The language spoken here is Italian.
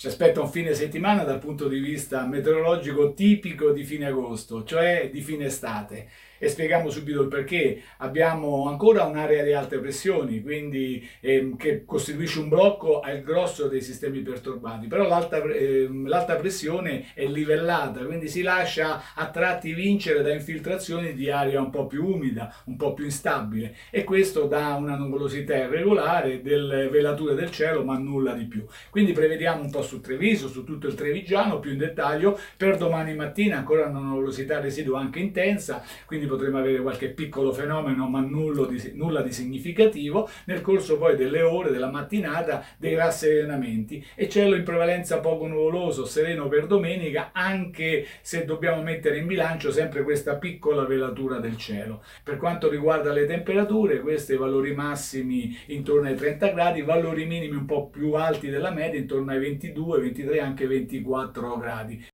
Ci aspetta un fine settimana dal punto di vista meteorologico tipico di fine agosto, cioè di fine estate. E spieghiamo subito il perché. Abbiamo ancora un'area di alte pressioni, quindi che costituisce un blocco al grosso dei sistemi perturbati, però l'alta pressione è livellata, quindi si lascia a tratti vincere da infiltrazioni di aria un po' più umida, un po' più instabile, e questo dà una nuvolosità irregolare, delle velature del cielo, ma nulla di più. Quindi prevediamo un po' su Treviso, su tutto il Trevigiano, più in dettaglio. Per domani mattina ancora una nuvolosità residua anche intensa, quindi potremo avere qualche piccolo fenomeno, ma nulla di significativo. Nel corso poi delle ore, della mattinata, dei rasserenamenti e cielo in prevalenza poco nuvoloso, sereno per domenica, anche se dobbiamo mettere in bilancio sempre questa piccola velatura del cielo. Per quanto riguarda le temperature, questi valori massimi intorno ai 30 gradi, valori minimi un po' più alti della media, intorno ai 22, 23, anche 24 gradi.